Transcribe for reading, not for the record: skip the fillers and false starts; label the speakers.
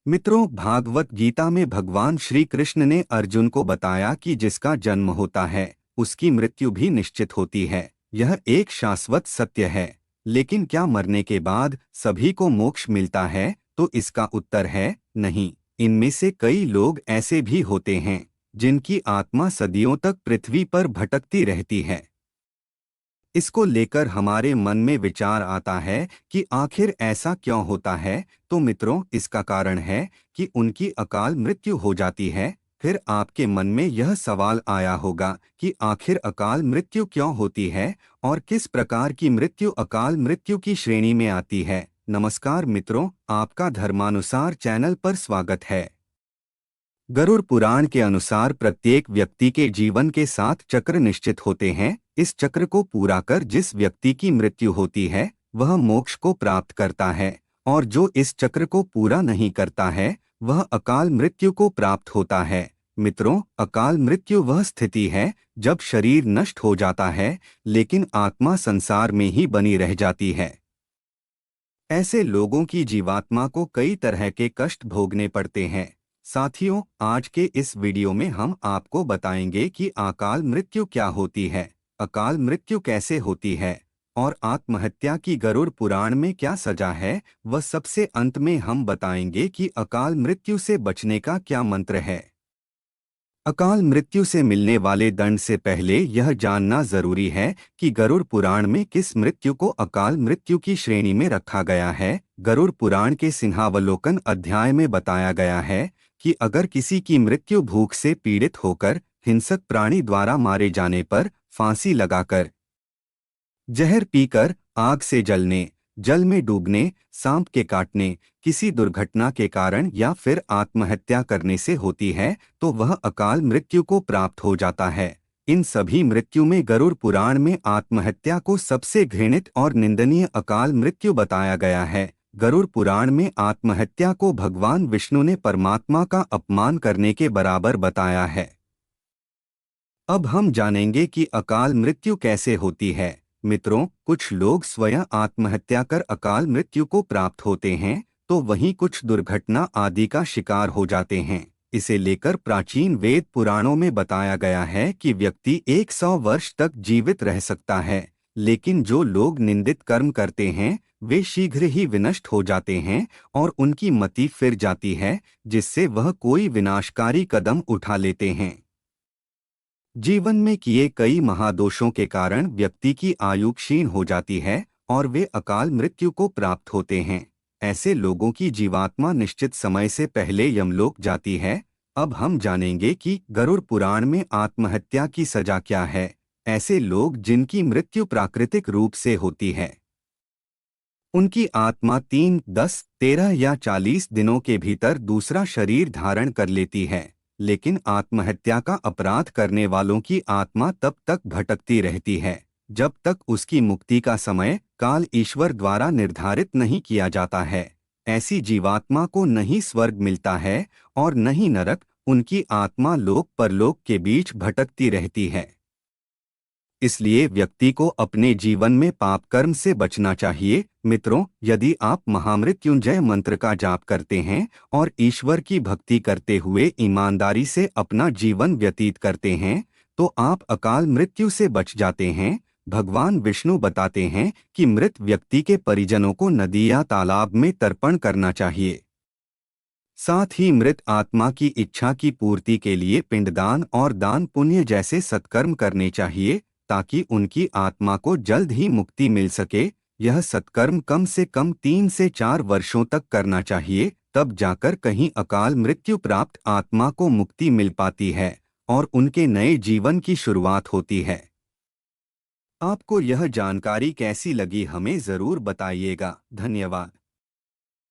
Speaker 1: मित्रों, भागवत गीता में भगवान श्री कृष्ण ने अर्जुन को बताया कि जिसका जन्म होता है उसकी मृत्यु भी निश्चित होती है। यह एक शाश्वत सत्य है। लेकिन क्या मरने के बाद सभी को मोक्ष मिलता है? तो इसका उत्तर है नहीं। इनमें से कई लोग ऐसे भी होते हैं जिनकी आत्मा सदियों तक पृथ्वी पर भटकती रहती है। इसको लेकर हमारे मन में विचार आता है कि आखिर ऐसा क्यों होता है। तो मित्रों, इसका कारण है कि उनकी अकाल मृत्यु हो जाती है। फिर आपके मन में यह सवाल आया होगा कि आखिर अकाल मृत्यु क्यों होती है और किस प्रकार की मृत्यु अकाल मृत्यु की श्रेणी में आती है। नमस्कार मित्रों, आपका धर्मानुसार चैनल पर स्वागत है। गरुड़ पुराण के अनुसार प्रत्येक व्यक्ति के जीवन के 7 चक्र निश्चित होते हैं। इस चक्र को पूरा कर जिस व्यक्ति की मृत्यु होती है वह मोक्ष को प्राप्त करता है, और जो इस चक्र को पूरा नहीं करता है वह अकाल मृत्यु को प्राप्त होता है। मित्रों, अकाल मृत्यु वह स्थिति है जब शरीर नष्ट हो जाता है लेकिन आत्मा संसार में ही बनी रह जाती है। ऐसे लोगों की जीवात्मा को कई तरह के कष्ट भोगने पड़ते हैं। साथियों, आज के इस वीडियो में हम आपको बताएंगे कि अकाल मृत्यु क्या होती है, अकाल मृत्यु कैसे होती है और आत्महत्या की गरुड़ पुराण में क्या सजा है। वह सबसे अंत में हम बताएंगे कि अकाल मृत्यु से बचने का क्या मंत्र है। अकाल मृत्यु से मिलने वाले दंड से पहले यह जानना जरूरी है कि गरुड़ पुराण में किस मृत्यु को अकाल मृत्यु की श्रेणी में रखा गया है। गरुड़ पुराण के सिंहावलोकन अध्याय में बताया गया है कि अगर किसी की मृत्यु भूख से पीड़ित होकर हिंसक प्राणी द्वारा मारे जाने पर, फांसी लगाकर, जहर पीकर, आग से जलने, जल में डूबने, सांप के काटने, किसी दुर्घटना के कारण या फिर आत्महत्या करने से होती है तो वह अकाल मृत्यु को प्राप्त हो जाता है। इन सभी मृत्यु में गरुड़ पुराण में आत्महत्या को सबसे घृणित और निंदनीय अकाल मृत्यु बताया गया है। गरुड़ पुराण में आत्महत्या को भगवान विष्णु ने परमात्मा का अपमान करने के बराबर बताया है। अब हम जानेंगे कि अकाल मृत्यु कैसे होती है। मित्रों, कुछ लोग स्वयं आत्महत्या कर अकाल मृत्यु को प्राप्त होते हैं तो वहीं कुछ दुर्घटना आदि का शिकार हो जाते हैं। इसे लेकर प्राचीन वेद पुराणों में बताया गया है कि व्यक्ति 100 वर्ष तक जीवित रह सकता है, लेकिन जो लोग निंदित कर्म करते हैं वे शीघ्र ही विनष्ट हो जाते हैं और उनकी मति फिर जाती है, जिससे वह कोई विनाशकारी कदम उठा लेते हैं। जीवन में किए कई महादोषों के कारण व्यक्ति की आयु क्षीण हो जाती है और वे अकाल मृत्यु को प्राप्त होते हैं। ऐसे लोगों की जीवात्मा निश्चित समय से पहले यमलोक जाती है। अब हम जानेंगे कि गरुड़ पुराण में आत्महत्या की सजा क्या है। ऐसे लोग जिनकी मृत्यु प्राकृतिक रूप से होती है उनकी आत्मा 3, 10, 13 या 40 दिनों के भीतर दूसरा शरीर धारण कर लेती है, लेकिन आत्महत्या का अपराध करने वालों की आत्मा तब तक भटकती रहती है जब तक उसकी मुक्ति का समय काल ईश्वर द्वारा निर्धारित नहीं किया जाता है। ऐसी जीवात्मा को नहीं स्वर्ग मिलता है और न ही नरक। उनकी आत्मा लोक परलोक के बीच भटकती रहती है। इसलिए व्यक्ति को अपने जीवन में पाप कर्म से बचना चाहिए। मित्रों, यदि आप महामृत्युंजय मंत्र का जाप करते हैं और ईश्वर की भक्ति करते हुए ईमानदारी से अपना जीवन व्यतीत करते हैं तो आप अकाल मृत्यु से बच जाते हैं। भगवान विष्णु बताते हैं कि मृत व्यक्ति के परिजनों को नदी या तालाब में तर्पण करना चाहिए। साथ ही मृत आत्मा की इच्छा की पूर्ति के लिए पिंडदान और दान पुण्य जैसे सत्कर्म करने चाहिए ताकि उनकी आत्मा को जल्द ही मुक्ति मिल सके। यह सत्कर्म कम से कम 3 से 4 वर्षों तक करना चाहिए, तब जाकर कहीं अकाल मृत्यु प्राप्त आत्मा को मुक्ति मिल पाती है और उनके नए जीवन की शुरुआत होती है। आपको यह जानकारी कैसी लगी हमें ज़रूर बताइएगा। धन्यवाद।